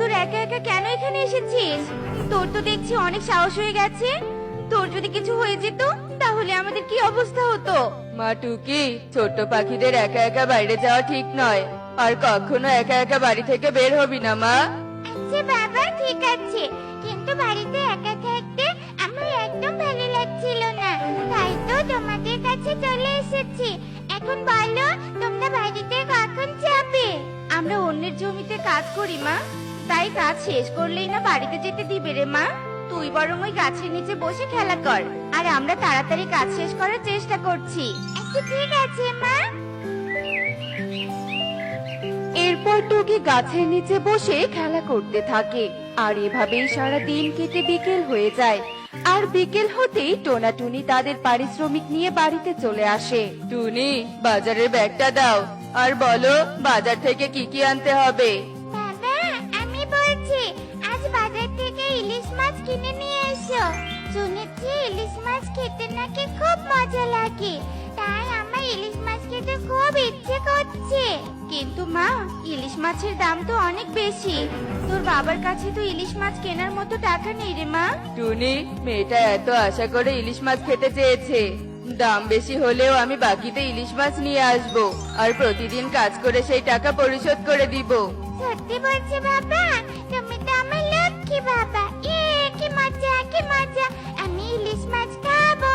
দূর একা একা কেন এখানে এসেছিস? তোর তো দেখছি অনেক সাহস হয়ে গেছে। তোর যদি কিছু হয়ে যেত তাহলে আমাদের কি অবস্থা হতো? মা টুকি, ছোট্ট পাখিদের একা একা বাইরে যাওয়া ঠিক নয়। আর কখনো একা একা বাড়ি থেকে বের হবি না মা। আচ্ছা বাবা, ঠিক আছে, কিন্তু বাড়িতে একা থাকতে আমার একদম ভালো লাগছিল না, তাই তো তোমাদের কাছে চলে এসেছি। এখন বলো, তোমরা বাড়িতে কখন যাবে? আমরা অন্যের জমিতে কাজ করি মা, তাই কাজ শেষ করলেই না বাড়িতে যেতে দিবে রে মা। তুই বরং ওই গাছের নিচে বসে খেলা কর, আর আমরা তাড়াতাড়ি কাজ শেষ করার চেষ্টা করছি। আচ্ছা ঠিক আছে মা। এরপর টুকি গাছের নিচে বসে খেলা করতে থাকে। আর এভাবেই সারা দিন কেটে বিকেল হয়ে যায়। আর বিকেল হতেই টোনা টুনি তাদের পারিশ্রমিক নিয়ে বাড়িতে চলে আসে। টুনি, বাজারের ব্যাগটা দাও আর বলো বাজার থেকে কি কি আনতে হবে। বাবা, আমি বলছি, আজ বাজার থেকে ইলিশ মাছ কিনে নিয়ে এসো। শুনেছি ইলিশ মাছ খেতে নাকি খুব মজা লাগে, তাই আমার ইলিশ মাছ খেতে খুব ইচ্ছে করছে। কিন্তু মা, ইলিশ মাছের দাম তো অনেক বেশি। তোর বাবার কাছে তো ইলিশ মাছ কেনার মতো টাকা নেই রে মা। টুনি, মেয়েটা এত আশা করে ইলিশ মাছ খেতে চেয়েছে। দাম বেশি হলেও আমি বাকিতে ইলিশ মাছ নিয়ে আসবো আর প্রতিদিন কাজ করে সেই টাকা পরিশোধ করে দিব। সত্যি বলছো বাবা? তুমি তো আমার লক্ষ্মী বাবা। কি মজা, কি মজা, আমি ইলিশ মাছ খাবো।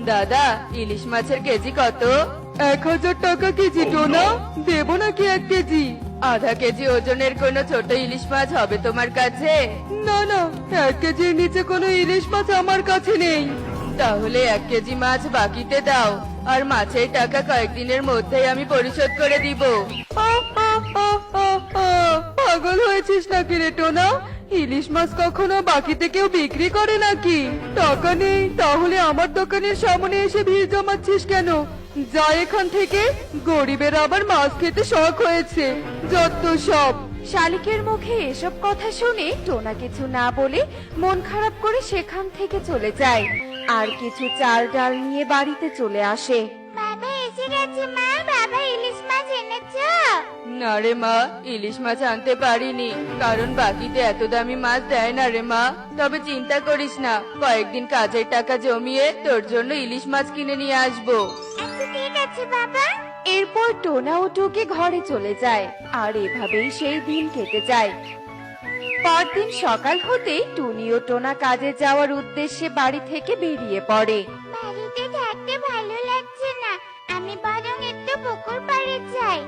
দাদা, ইলিশ মাছের কেজি কত? 1000 টাকা কেজি টোনা। দেবো নাকি 1 কেজি? আধা কেজি ওজনের কোনো ছোট ইলিশ মাছ হবে তোমার কাছে? না না, 1 কেজির নিচে কোনো ইলিশ মাছ আমার কাছে নেই। তাহলে 1 কেজি মাছ বাকিতে দাও, আর মাছের টাকা কয়েকদিনের মধ্যেই আমি পরিশোধ করে দিব। পাগল হয়েছিস নাকি রে টোনা? ইলিশ মাছ কখনো বাকিতে কেউ বিক্রি করে নাকি? টাকা নেই তাহলে আমার দোকানের সামনে এসে ভিড় জমাচ্ছিস কেন? যা এখান থেকে, গরিবের আবার মাছ খেতে শখ হয়েছে, যত সব। শালিকের মুখে এসব কথা শুনে টোনা কিছু না বলে মন খারাপ করে সেখান থেকে চলে যায় আর কিছু চাল ডাল নিয়ে বাড়িতে চলে আসে। বাবা এসে গেছে মা, বাবা ইলিশ মাছ এনেছো? না রে মা, ইলিশ মাছ আনতে পারিনি, কারণ বাকিতে এত দামি মাছ দেয় না রে মা। তবে চিন্তা করিস না, কয়েকদিন কাজের টাকা জমিয়ে তোর জন্য ইলিশ মাছ কিনে নিয়ে আসবো। আচ্ছা ঠিক আছে বাবা। এরপর টোনা ও টুকি ঘরে চলে যায় আর এভাবেই সেই দিন কেটে যায়। পরদিন সকাল হতেই টুনি ও টোনা কাজে যাওয়ার উদ্দেশ্যে বাড়ি থেকে বেরিয়ে পড়ে। বাড়িতে থাকতে ভালো লাগছে না, আমি বরং একটু পুকুর পাড়ে যাই।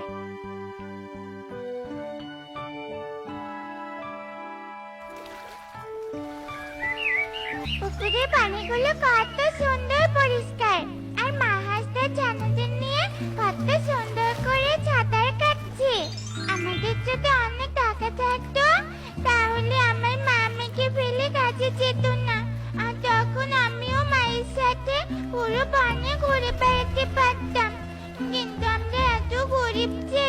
পুকুরের পানিগুলো কত সুন্দর পরিষ্কার, আর মা হাঁস তার ছানাদের নিয়ে কত সুন্দর করে সাঁতার কাটছে। আমাদের যদি অনেক টাকা থাকতো তাহলে আমার মা আমাকে ফেলে কাজে যেত না, আর তখন আমিও মায়ের সাথে পুরো বনে ঘুরে বেড়াতে পারতাম। কিন্তু আমরা এত গরিব যে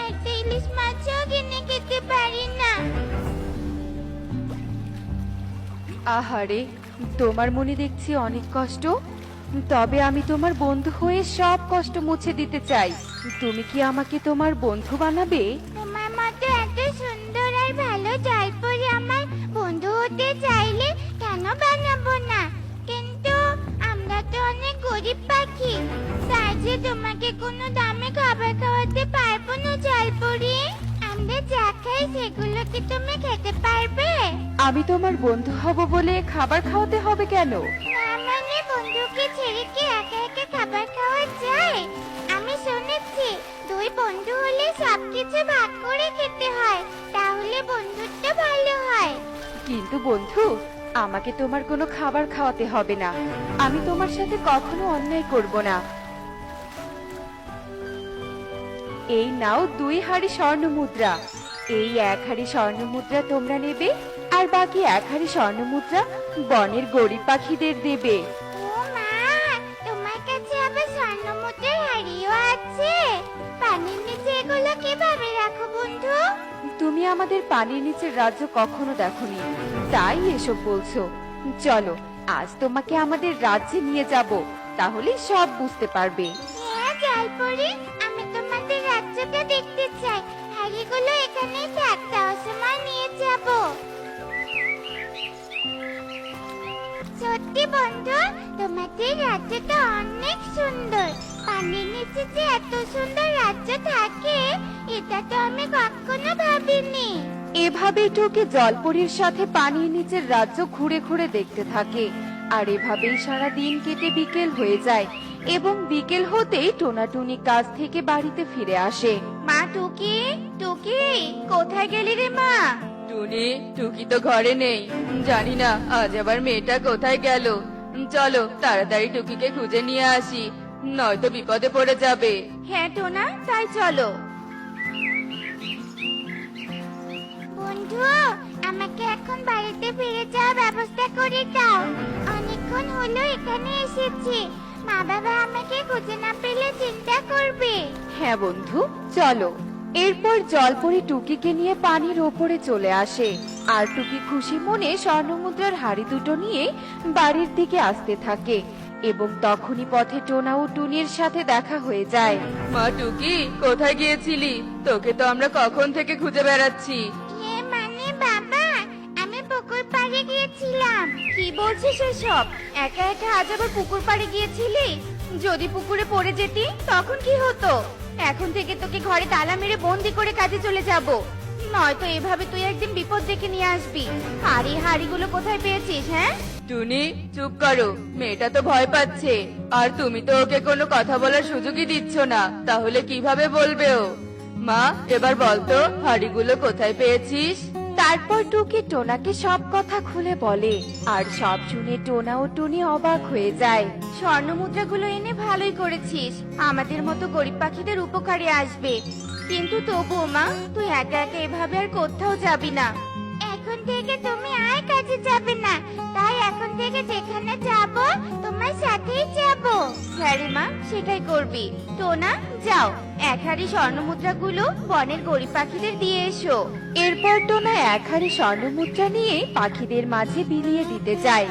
একটা ইলিশ মাছও কিনে খেতে পারি না। আহারে, তোমার মনে দেখছি অনেক কষ্ট। তবে আমি তোমার বন্ধু হয়ে সব কষ্ট মুছে দিতে চাই। তুমি কি আমাকে তোমার বন্ধু বানাবে? তোমার মতো এত সুন্দর আর ভালো জলপরি আমার বন্ধু হতে চাইলে কেন বানাবো না? কিন্তু আমরা তো অনেক গরিব পাখি, তাই যে তোমাকে কোনো দামে খাবার খাওয়াতে পারবো না জলপরি। আমরা যা খাই সেগুলো কি তুমি খেতে পারবে? আমি তোমার বন্ধু হব বলে খাবার খাওয়াতে হবে কেন? না মানে, বন্ধুকে ছেড়ে কি একা একা খাবার খাওয়া যায়? আমি শুনেছি দুই বন্ধু হলে সবকিছু ভাগ করে খেতে হয়, তাহলে বন্ধুত্ব ভালো হয়। কিন্তু বন্ধু, আমাকে তোমার কোনো খাবার খাওয়াতে হবে না। আমি তোমার সাথে কখনো অন্যায় করব না। এই নাও 2 হাঁড়ি স্বর্ণ মুদ্রা। এই 1 হাঁড়ি স্বর্ণ মুদ্রা তোমরা নেবে, আর বাকি 1 হাঁড়ি স্বর্ণ মুদ্রা বনের গরিব পাখিদের দেবে। ও মা, তোমার কাছে আবার স্বর্ণমুদ্রার হাড়িও আছে? পানির নিচে এগুলো কিভাবে রাখো বন্ধু? তুমি আমাদের পানির নিচের রাজ্য কখনো দেখোনি, তাই এসব বলছো। চলো, আজ তোমাকে আমাদের রাজ্যে নিয়ে যাব। তাহলে সব বুঝতে পারবে। হ্যাঁ জলপরি, আমি তোমাদের রাজ্যটা দেখতে চাই। হাড়িগুলো এখানেই থাক, যাওয়ার সময় নিয়ে যাব। সত্যি বন্ধু, তোমাদের রাজ্যটা অনেক সুন্দর। পানির নিচে যে এত সুন্দর রাজ্য থাকে, এটা তো আমি কখনো ভাবিনি। এভাবে টুকি জলপরীর সাথে পানির নিচের রাজ্য ঘুরে ঘুরে দেখতে থাকে। আর এভাবেই সারা দিন কেটে বিকেল হয়ে যায় এবং বিকেল হতেই টোনাটুনি কাজ থেকে বাড়িতে ফিরে আসে। মা টুকি, টুকি কোথায় গেলি রে মা? টুনি, টুকি তো ঘরে নেই। জানি না আজ আবার মেয়েটা কোথায় গেল। চলো তাড়াতাড়ি টুকিকে খুঁজে নিয়ে আসি, নয়তো বিপদে পড়ে যাবে। হ্যাঁ টোনা, তাই চলো। বন্ধু, আমাকে এখন বাড়িতে ফিরে যাওয়ার ব্যবস্থা করে দাও। অনেকক্ষণ হলো এখানে এসেছি, মা বাবা আমাকে খুঁজে না পেলে চিন্তা করবে। হ্যাঁ বন্ধু, চলো। এরপর জলপরি টুকিকে নিয়ে পানির ওপরে চলে আসে আর টুকি খুশি মনে স্বর্ণমুদ্রার হাড়ি দুটো নিয়ে বাড়ির দিকে আসতে থাকে এবং তখনই পথে টোনা ও টুনির সাথে দেখা হয়ে যায়। মা টুকি, কোথায় গিয়েছিলি? তোকে তো আমরা কখন থেকে খুঁজে বেড়াচ্ছি। মানে বাবা, আমি পুকুর পাড়ে গিয়েছিলাম। কি বলছিস এসব? একা একা আজ আবার পুকুর পাড়ে গিয়েছিলি? যদি পুকুরে পড়ে যেতি তখন কি হতো? এখন থেকে তোকে ঘরে তালা মেরে বন্দি করে কাজে চলে যাব, নয়তো এভাবে তুই একদিন বিপদ ডেকে নিয়ে আসবি। হাড়িগুলো কোথায় পেয়েছিস? হ্যাঁ টুনি, চুপ করো, মেয়েটা তো ভয় পাচ্ছে। আর তুমি তো ওকে কোনো কথা বলার সুযোগই দিচ্ছ না, তাহলে কিভাবে বলবে ও? মা, এবার বলতো হাড়িগুলো কোথায় পেয়েছিস? তারপর টুকি টোনাকে সব কথা খুলে বলে আর সব শুনে টোনা ও টুনি অবাক হয়ে যায়। স্বর্ণ মুদ্রাগুলো এনে ভালোই করেছিস, আমাদের মতো গরিব পাখিদের উপকারে আসবে। কিন্তু তবুও মা, তুই একা একা এভাবে আর কোথাও যাবি না। এখন থেকে তুমি আর কাজে যাবে না, তাই এখন থেকে যেখানে যাব তোমার সাথেই যাব। হ্যাঁ রে মা, সেটাই করবি। টোনা, যাও, এক হাড়ি স্বর্ণ মুদ্রাগুলো বনের গরিব পাখিদের দিয়ে এসো। এরপর টোনা এক হাড়ি স্বর্ণমুদ্রা নিয়ে পাখিদের মাঝে বিলিয়ে দিতে যায়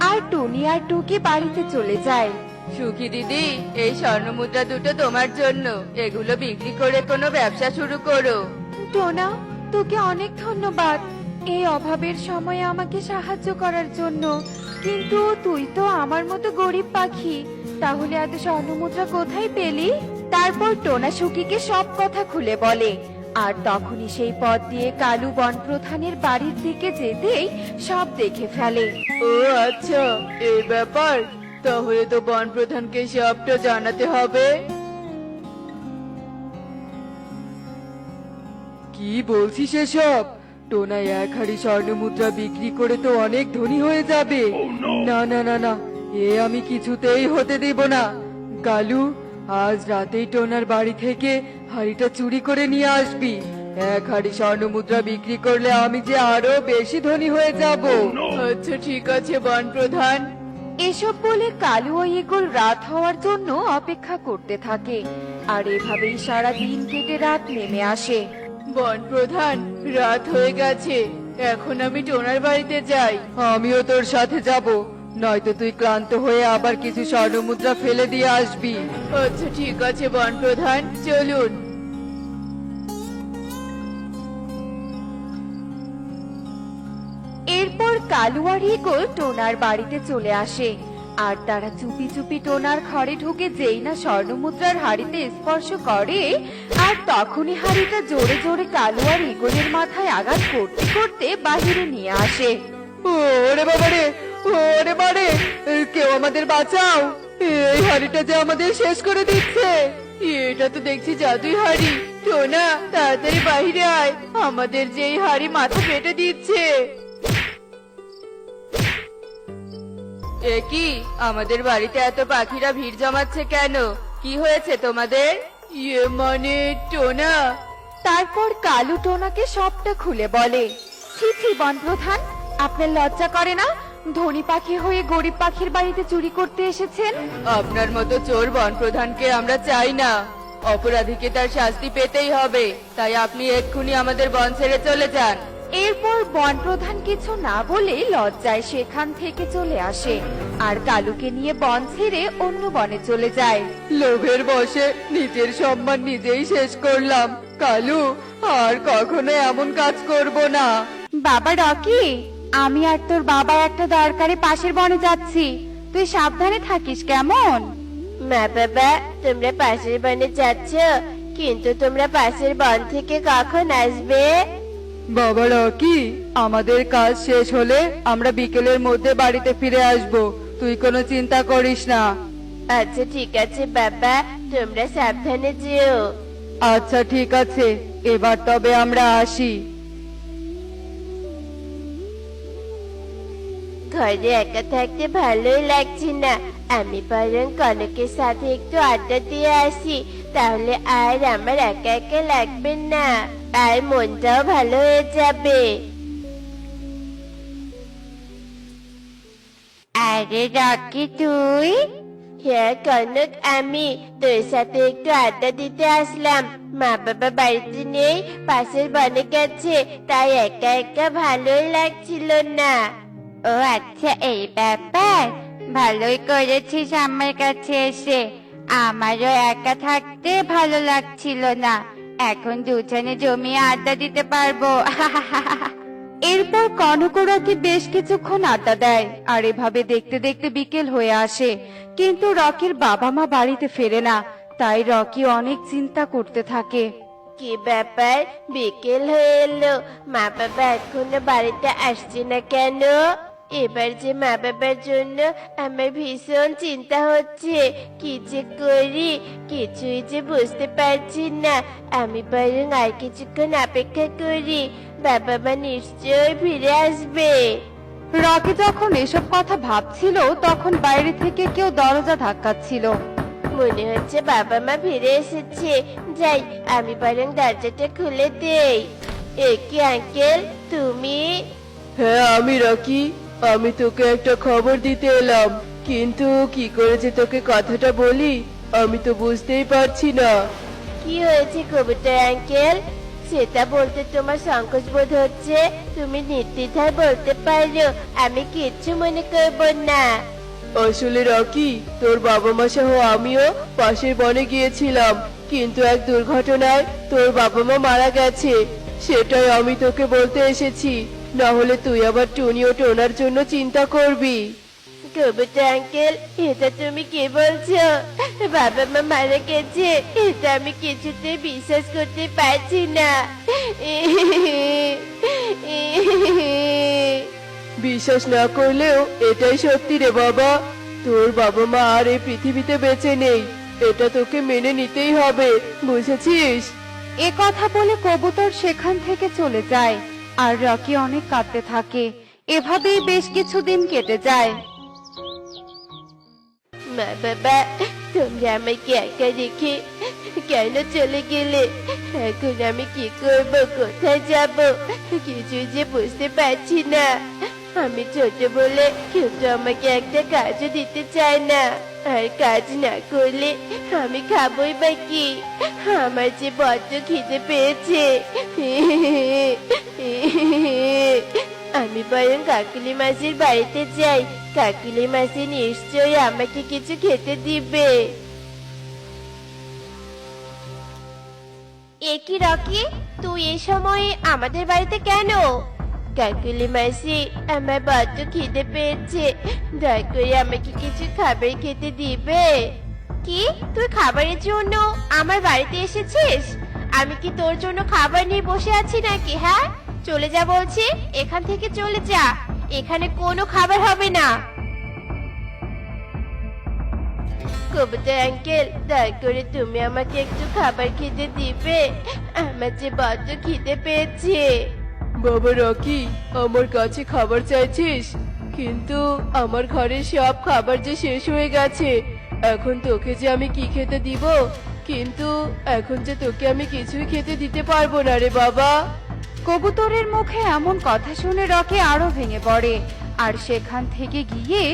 আর টুনি আর টুকি বাড়িতে চলে যায়। সুখী দিদি, এই স্বর্ণ মুদ্রা দুটো তোমার জন্য, এগুলো বিক্রি করে কোনো ব্যবসা শুরু করো। টোনা, তোকে অনেক ধন্যবাদ এই অভাবের সময়ে আমাকে সাহায্য করার জন্য। কিন্তু তুই তো আমার মতো গরিব পাখি, তাহলে এত স্বর্ণমুদ্রা কোথায় পেলি? তারপর টোনা সুখীকে সব কথা খুলে বলে আর তখনই সেই পথ দিয়ে কালু বনপ্রধানের বাড়ির দিকে যেতেই সব দেখে ফেলে। ও আচ্ছা, এই ব্যাপার। তাহলে তো বন প্রধানকে সবটা জানাতে হবে। কি বলছিস এসব? টোনা এক হাড়ি স্বর্ণ মুদ্রা বিক্রি করে তো অনেক ধনী হয়ে যাবে। না না না না, এ আমি কিছুতেই হতে দেব না। কালু, আজ রাতেই টোনার বাড়ি থেকে হাড়িটা চুরি করে নিয়ে আসবি। এক হাড়ি স্বর্ণ মুদ্রা বিক্রি করলে আমি যে আরো বেশি ধনী হয়ে যাব। আচ্ছা ঠিক আছে বন প্রধান। এসব বলে কালু ও ইগল রাত হওয়ার জন্য অপেক্ষা করতে থাকে আর এভাবেই সারা দিন কেটে রাত নেমে আসে। বন প্রধান, রাত হয়ে গেছে, এখন আমি টোনার বাড়িতে যাই। আমিও তোর সাথে যাব, নয়তো তুই ক্লান্ত হয়ে আবার কিছু স্বর্ণ মুদ্রা ফেলে দিয়ে আসবি। আচ্ছা ঠিক আছে বন প্রধান, চলুন। এরপর কালু আর ইগল টোনার বাড়িতে চলে আসে আর তারা চুপি চুপি টোনার ঘরে ঢুকে যেই না স্বর্ণমুদ্রার হাড়িতে স্পর্শ করে আর তখনই হাড়িটা জোরে জোরে কালু আর ইগলের মাথায় আঘাত করতে করতে বাহিরে নিয়ে আসে। ওরে বাবারে, ওরে বাবারে, কেউ আমাদের বাঁচাও! এই হাড়িটা যে আমাদের শেষ করে দিচ্ছে। এটা তো দেখছি জাদুই হাড়ি। টোনা, তাড়াতাড়ি বাহিরে আয়, আমাদের যে এই হাড়ি মাথা পেটে দিচ্ছে। এ কি, আমাদের বাড়িতে এত পাখিরা ভিড় জমাচ্ছে কেন? কি হয়েছে তোমাদের? ইয়ে মানে টোনা। তারপর কালু টোনাকে সবটা খুলে বলে। ছি ছি বনপ্রধান, আপনার লজ্জা করে না? ধনী পাখি হয়ে গরিব পাখির বাড়িতে চুরি করতে এসেছেন। আপনার মতো চোর বন প্রধানকে আমরা চাই না। অপরাধীকে তার শাস্তি পেতেই হবে, তাই আপনি এক্ষুনি আমাদের বন ছেড়ে চলে যান। এরপর বনপ্রধান কিছু না বলে লজ্জায় সেখান থেকে চলে আসে আর কালুকে নিয়ে বন ছেড়ে অন্য বনে চলে যায়। লোভের বশে নিজের সম্মান নিজেই শেষ করলাম। কালু, আর কখনো এমন কাজ করব না। বাবা রকি, আমি আর তোর বাবা একটা দরকারে পাশের বনে যাচ্ছি, তুই সাবধানে থাকিস কেমন? মা বাবা, তোমরা পাশের বনে যাচ্ছ, কিন্তু তোমরা পাশের বন থেকে কখন আসবে? বাবা রকি, আমাদের কাজ শেষ হলে আমরা বিকেলের মধ্যে বাড়িতে ফিরে আসব, তুই কোনো চিন্তা করিস না। আচ্ছা ঠিক আছে বাবা, তোমরা সাবধানে যেও। আচ্ছা ঠিক আছে, এবার তবে আমরা আসি। ঘরে একা থাকতে ভালোই লাগছে না, আমি বরং কনকের সাথে একটু আড্ডা দিয়ে আসি, তাহলে আর আমার একা একা লাগবে না, আর মনটাও ভালো হয়ে যাবে। আরে রকি তুই? হ্যাঁ কনক, আমি তোর সাথে একটু আড্ডা দিতে আসলাম। মা বাবা বাড়িতে নেই, পাশের বনে গেছে, তাই একা একা ভালোই লাগছিল না। ও আচ্ছা, এই ব্যাপার, ভালোই করেছিস আমার কাছে এসে, আমারও একা থাকতে ভালো লাগছিল না, এখন দুজনে জমিয়ে আড্ডা দিতে পারবো। এরপর কনক ও রকি বেশ কিছুক্ষণ আড্ডা দেয় আর এভাবে দেখতে দেখতে বিকেল হয়ে আসে, কিন্তু রকির বাবা মা বাড়িতে ফেরে না, তাই রকি অনেক চিন্তা করতে থাকে। কি ব্যাপার, বিকেল হয়ে এলো, মা বাবা এখনো বাড়িতে আসছে না কেন? এবার যে মা বাবার জন্য আমার ভীষণ চিন্তা হচ্ছে, কি যে করি কিছুই যে বুঝতে পারছি না। আমি বরং আর কিছুক্ষণ অপেক্ষা করি, বাবা মা নিশ্চয়ই ফিরে আসবে। রকি যখন এসব কথা ভাবছিল তখন বাইরে থেকে কেউ দরজা ধাক্কাচ্ছিল। মনে হচ্ছে বাবা মা ফিরে এসেছে, যাই আমি বরং দরজাটা খুলে দেই। এ কি আঙ্কেল, তুমি? হ্যাঁ আমি রকি, আমি তোকে একটা খবর দিতে এলাম, কিন্তু কি করে যে তোকে কথাটা বলি আমি তো বুঝতেই পারছি না। কি হয়েছে কবুতর আঙ্কেল? সেটা বলতে তোমার সংকোচ বোধ হচ্ছে, তুমি নির্দ্বিধায় বলতে পারো, আমি কিচ্ছু মনে করব না। আসলে রকি, তোর বাবা মা সহ আমিও পাশের বনে গিয়েছিলাম, কিন্তু এক দুর্ঘটনায় তোর বাবা মা মারা গেছে, সেটাই আমি তোকে বলতে এসেছি, না হলে তুই আবার টুনি ও টোনার জন্য চিন্তা করবি। কবুতর আঙ্কেল, এটা তুমি কি বলছো? বাবা মা মারা গেছে, এটা আমি কিছুতেই বিশ্বাস করতে পারছি না। বিশ্বাস না করলেও এটাই সত্যি রে বাবা, তোর বাবা মা আর এই পৃথিবীতে বেঁচে নেই, এটা তোকে মেনে নিতেই হবে, বুঝেছিস? এ কথা বলে কবুতর সেখান থেকে চলে যায় আর রকি অনেক কাঁদতে থাকে। এভাবেই বেশ কিছুদিন কেটে যায়। মা বাবা, তোমরা আমাকে একা রেখে কেন চলে গেলে? এখন আমি কি করব, কোথায় যাব, কিছুই যে বুঝতে পারছি না। আমি ছোট বলে কেউ তো আমাকে একটা কাজও দিতে চায় না, আর কাজ না করলে আমি খাবোই বা কি? আমার যে বড্ড খিদে পেয়েছে। আমি বরং কাকুলি মাসির বাড়িতে যাই, কাকুলি মাসি নিশ্চয়ই আমাকে কিছু খেতে দিবে। এ কি রকি, তুই এই সময়ে আমাদের বাড়িতে কেন? কাকুলি মাসি, আমার বড্ড খিদে পেয়েছে, দয়া করে আমাকে কিছু খাবার খেতে দিবে। কি, তুই খাবারের জন্য আমার বাড়িতে এসেছিস? আমি কি তোর জন্য খাবার নিয়ে বসে আছি নাকি? হ্যাঁ, চলে যা বলছি, এখান থেকে চলে যা, এখানে কোনো খাবার হবে না। কবুতর আঙ্কেল, দয়া করে তুমি আমাকে একটু খাবার খেতে দিবে, আমার যে বড্ড খিদে পেয়েছে। বাবা রকি, আমার কাছে খাবার চাইছিস, কিন্তু আমার ঘরের সব খাবার যে শেষ হয়ে গেছে, এখন তোকে যে আমি কি খেতে দিব, কিন্তু এখন যে তোকে আমি কিছুই খেতে দিতে পারবো না রে বাবা। কবুতরের মুখে এমন কথা শুনে রকি আরো ভেঙে পড়ে আর সেখান থেকে গিয়ে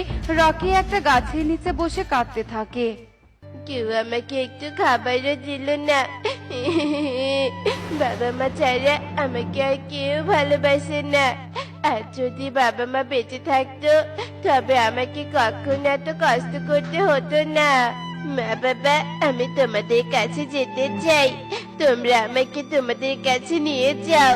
রকি একটা গাছের নিচে বসে কাঁদতে থাকে। কেউ আমাকে একটু খাবারও দিল না। বাবা মা ছাড়া আমাকে আর কেউ ভালোবাসে না। আর যদি বাবা মা বেঁচে থাকতো তবে আমাকে কখনো এত কষ্ট করতে হতো না। মা বাবা, আমি তোমাদের কাছে যেতে চাই, তোমরা আমাকে তোমাদের কাছে নিয়ে যাও।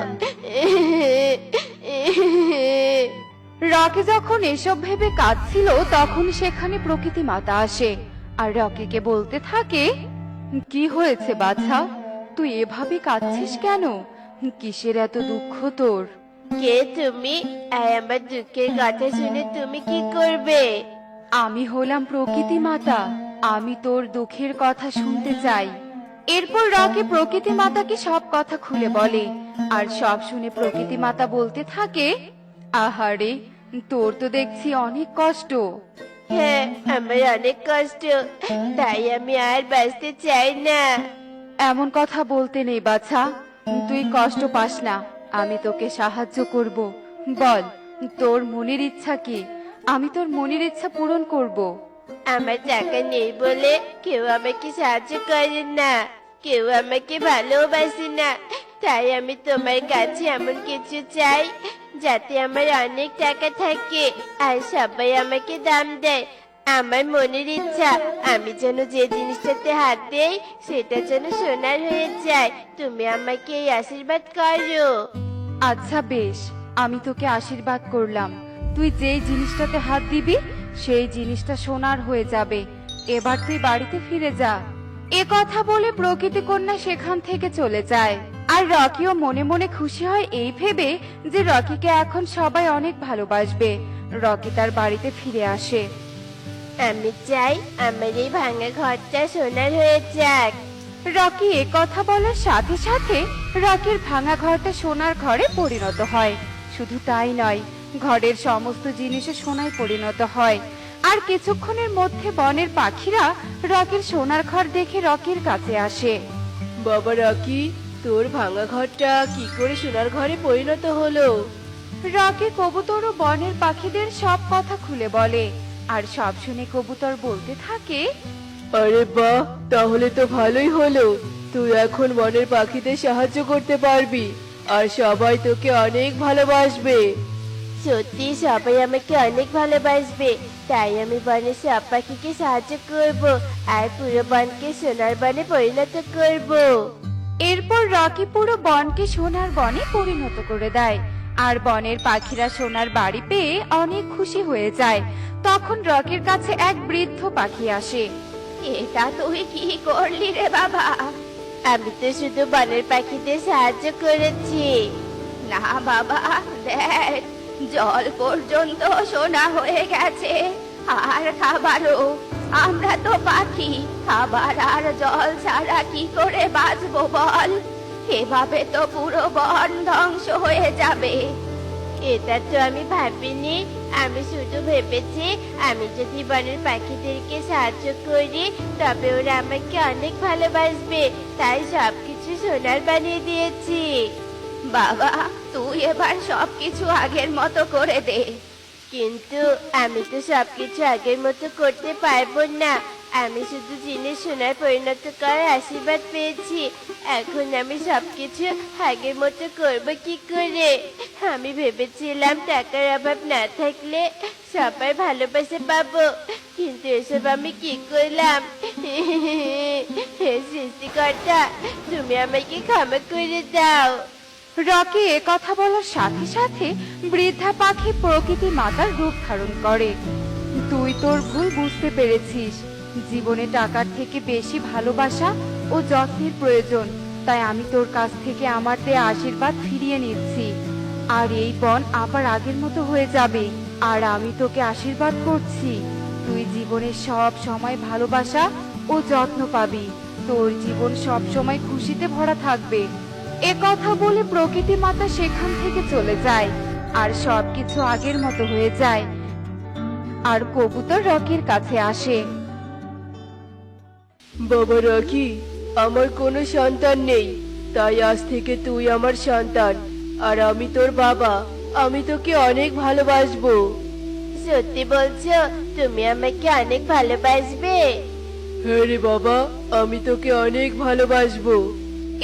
রকি যখন এসব ভেবে কাঁদছিল তখন সেখানে প্রকৃতি মাতা আসে আর রকিকে বলতে থাকে, কি হয়েছে বাছা, তুই এভাবে কাঁদছিস কেন? কিসের এত দুঃখ তোর? কে তুমি? আর আমার দুঃখের কথা শুনে তুমি কি করবে? আমি হলাম প্রকৃতি মাতা, আমি তোর দুঃখের কথা শুনতে চাই। এরপর রকি প্রকৃতি মাতাকে সব কথা খুলে বলে আর সব শুনে প্রকৃতি মাতা বলতে থাকে, আহারে, তোর তো দেখছি অনেক কষ্ট। হ্যাঁ, আমার অনেক কষ্ট, তাই আমি আর বাঁচতে চাই না। এমন কথা বলতে নেই বাছা, তুই কষ্ট পাস না, আমি তোকে সাহায্য করব। বল, তোর মনের ইচ্ছা কি? আমি তোর মনের ইচ্ছা পূরণ করব। আমার টাকা নেই বলে কেউ আমাকে সাহায্য করে না, কেউ আমাকে ভালোবাসে না। তাই আমি তোমার কাছে এমন কিছু চাই যাতে আমার অনেক টাকা থাকে আর সবাই আমাকে দাম দেয়। আমার মনের ইচ্ছা, আমি যেন যে জিনিসটাতে হাত দেই সেটা যেন সোনার হয়ে যায়। তুমি আমাকে এই আশীর্বাদ করো। আচ্ছা বেশ, আমি তোকে আশীর্বাদ করলাম, তুই যেই জিনিসটাতে হাত দিবি সেই জিনিসটা সোনার হয়ে যাবে। এবার তুই বাড়িতে ফিরে যা। এ কথা বলে প্রকৃতি কন্যা সেখান থেকে চলে যায় আর রকিও মনে মনে খুশি হয় এই ভেবে যে রকিকে এখন সবাই অনেক ভালোবাসবে। রকি তার বাড়িতে ফিরে আসে। আমি চাই আমার এই ভাঙা ঘরটা সোনার হয়ে যাক। রকি এ কথা বলার সাথে সাথে রকির ভাঙা ঘরটা সোনার ঘরে পরিণত হয়। শুধু তাই নয়, ঘরের সমস্ত জিনিসও সোনায় পরিণত হয়। আর কিছুক্ষণের মধ্যে বনের পাখিরা রকির সোনার ঘর দেখে রকির কাছে আসে। বাবা রকি, তোর ভাঙা ঘরটা কি করে সোনার ঘরে পরিণত হলো? রকি কবুতর ও বনের পাখিদের সব কথা খুলে বলে আর সব শুনে কবুতর বলতে থাকে, আরে বাহ, তাহলে তো ভালোই হলো। তুই এখন বনের পাখিদের সাহায্য করতে পারবি আর সবাই তোকে অনেক ভালোবাসবে। সত্যি সবাই আমাকে অনেক ভালোবাসবে, তাই আমি বনের সব পাখিকে সাহায্য করব আর পুরো বনকে সোনার বনে পরিণত করব। এরপর রকি পুরো বনকে সোনার বনে পরিণত করে দেয় আর বনের পাখিরা সোনার বাড়ি পেয়ে অনেক খুশি হয়ে যায়। তখন রকির কাছে এক বৃদ্ধ পাখি আসে। এটা তুই কি করলি রে বাবা? আমি তো শুধু বনের পাখিদের সাহায্য করেছি। না বাবা, দেখ, জল পর্যন্ত সোনা হয়ে গেছে আর খাবারও। আমরা তো পাখি, খাবার আর জল ছাড়া কি করে বাঁচবো বল? এভাবে তো পুরো বন ধ্বংস হয়ে যাবে। এটা তো আমি ভাবিনি, আমি শুধু ভেবেছি আমি যদি বনের পাখিদেরকে সাহায্য করি তবে ওরা আমাকে অনেক ভালোবাসবে, তাই সবকিছু সোনার বানিয়ে দিয়েছি। বাবা, তুই এবার সবকিছু আগের মতো করে দে। কিন্তু আমি তো সবকিছু আগের মতো করতে পারবো না, আমি শুধু জিনিস সোনার পরিণত করার আশীর্বাদ পেয়েছি। এখন আমি সবকিছু আগের মতো করবো কি করে? আমি ভেবেছিলাম টাকার অভাব না থাকলে সবাই ভালোবাসা পাবো, কিন্তু এসব আমি কি করলাম? হে সৃষ্টিকর্তা, তুমি আমাকে ক্ষমা করে দাও। রকি এ কথা বলার সাথে সাথে বৃদ্ধা পাখি প্রকৃতি মাতার রূপ ধারণ করে। তুই তোর ভুল বুঝতে পেরেছিস, জীবনে টাকার থেকে বেশি ভালোবাসা ও যত্নের প্রয়োজন, তাই আমি তোর কাছ থেকে আমার দেয়া আশীর্বাদ ফিরিয়ে নিচ্ছি। আর এই বন আবার আগের মতো হয়ে যাবে। আর আমি তোকে আশীর্বাদ করছি, তুই জীবনে সব সময় ভালোবাসা ও যত্ন পাবি। তোর জীবন সব সময় খুশিতে ভরা থাকবে। এ কথা বলে প্রকৃতি মাতা সেখান থেকে চলে যায় আর সবকিছু আগের মতো হয়ে যায়। আর কবুতর রকির কাছে আসে। বাবা রকি, আমার কোনো সন্তান নেই, তাই আজ থেকে তুই আমার সন্তান আর আমি তোর বাবা। আমি তোকে অনেক ভালোবাসবো। সত্যি বলছো? তুমি আমাকে অনেক ভালোবাসবে? হ্যাঁ রে বাবা, আমি তোকে অনেক ভালোবাসবো।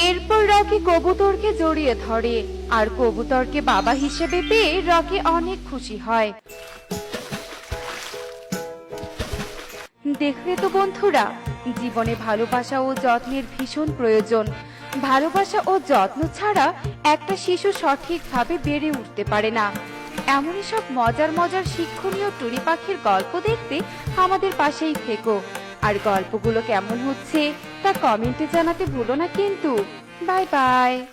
এরপর রকি কবুতরকে জড়িয়ে ধরে আর কবুতরকে বাবা হিসেবে পেয়ে রকি অনেক খুশি হয়। দেখলে তো বন্ধুরা, জীবনে ভালোবাসা ও যত্নের ভীষণ প্রয়োজন। ভালোবাসা ও যত্ন ছাড়া একটা শিশু সঠিকভাবে বেড়ে উঠতে পারে না। এমনই সব মজার মজার শিক্ষণীয় টুনি পাখির গল্প দেখতে আমাদের পাশেই থেকো। আর গল্পগুলো কেমন হচ্ছে তা কমেন্টে জানাতে ভুলো না কিন্তু। Bye bye.